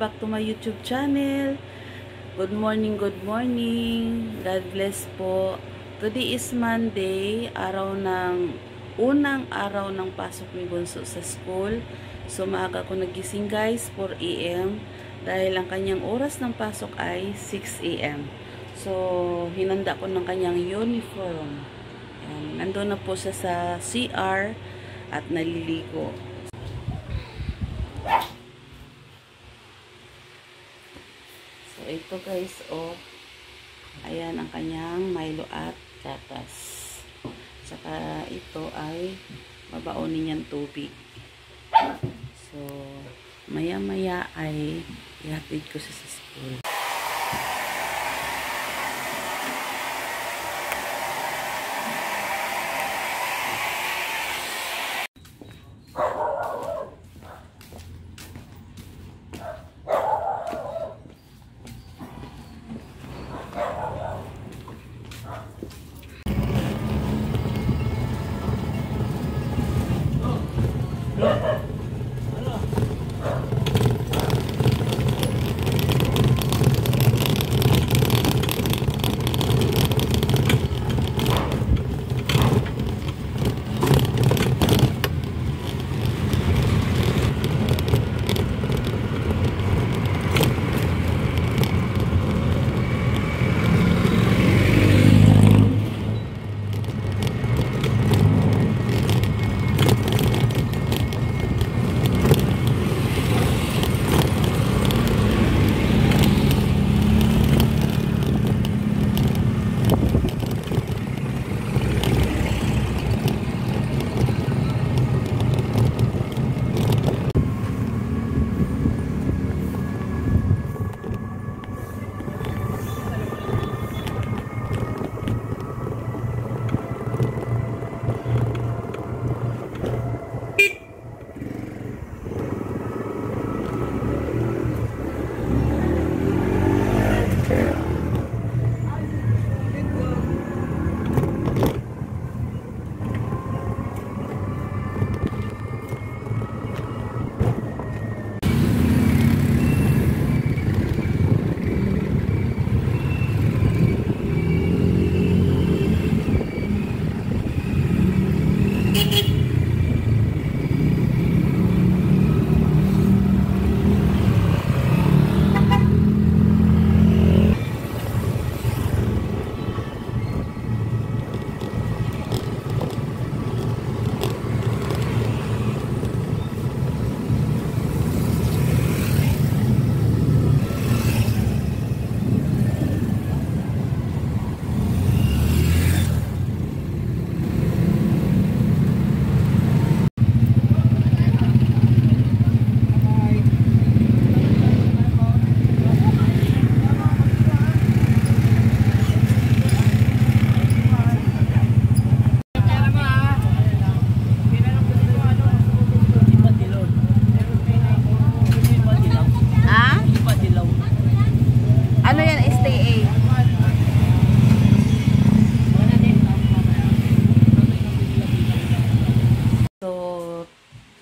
back to my YouTube channel. Good morning, good morning. God bless po. Today is Monday, unang araw ng pasok ni Bunso sa school. So maaga ko nagising guys, 4 AM dahil ang kanyang oras ng pasok ay 6 AM. So hinanda ko ng kanyang uniform. Ayan, nandun na po siya sa CR at naliligo. So, ito guys, ayan ang kanyang Milo at gatas. Saka ito ay mabaonin niyang tubig. So, maya-maya ay ihatid ko siya sa school.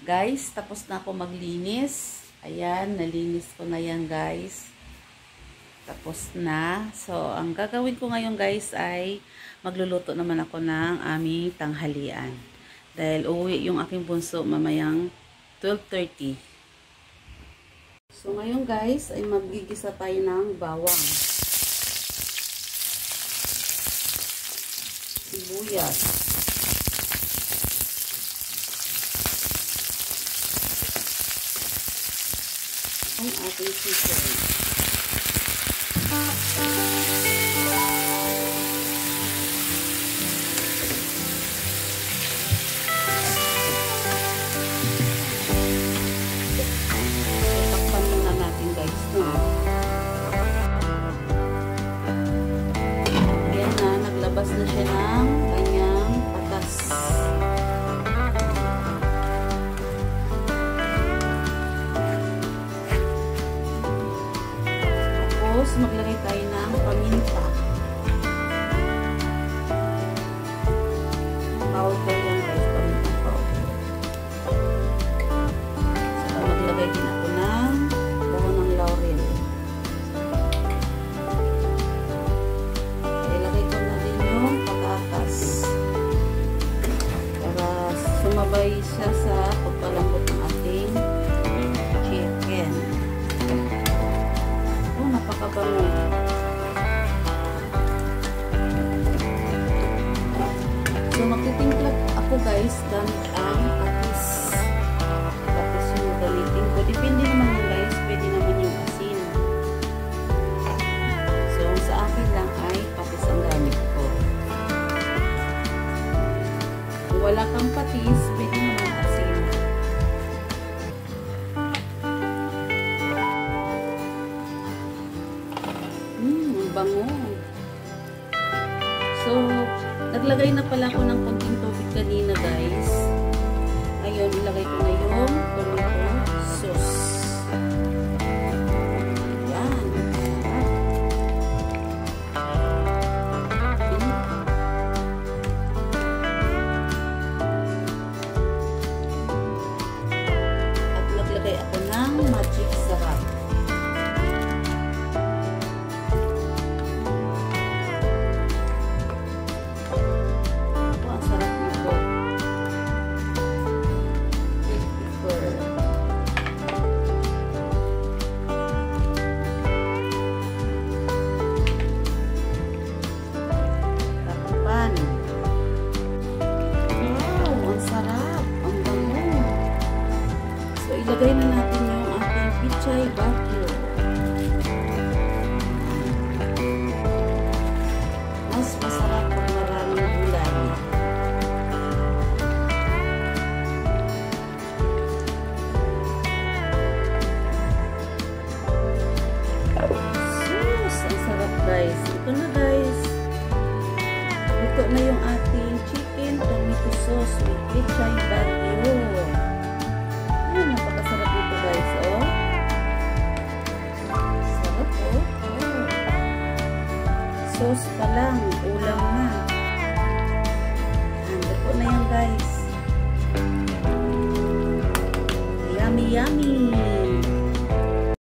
Guys, tapos na ako maglinis. Ayan, nalinis ko na yan guys. Tapos na. So, ang gagawin ko ngayon guys ay magluluto naman ako ng aming tanghalian. Dahil uwi yung aking bunso mamayang 12:30. So, ngayon guys ay magigisa tayo ng bawang. Sibuyas. Ang ating chicken. Takpan muna natin guys, no? Ayan na, naglabas na siya ng kanyang patas. Maglagay tayo ng guys siya sa pagpalambot ng ating chicken. Oh, napakabango. So, magtitimpla ako guys gamit ang patis. Patis yung gamitin ko. Depende naman yun guys. Pwede naman yung asin. So, sa akin lang ay patis ang gamit ko. Kung wala kang patis, pwede naman asin. Ang bango. So, naglagay na pala ako ng konting tubig kanina guys. Ngayon, ilagay ko na yung tomato sauce. Yan. At naglagay ako ng magic sarap. Ilagay na natin yung ating pichay bakyo. Mas masarap pag maraming gulay. Sus! Ang sarap guys. Ito na guys. Ito na yung ating chicken tomato sauce with pichay bakyo. Napakasarap ito guys, oh. Sarap, oh. Sauce pa lang, ulam na. Luto na yan guys. Yummy, yummy.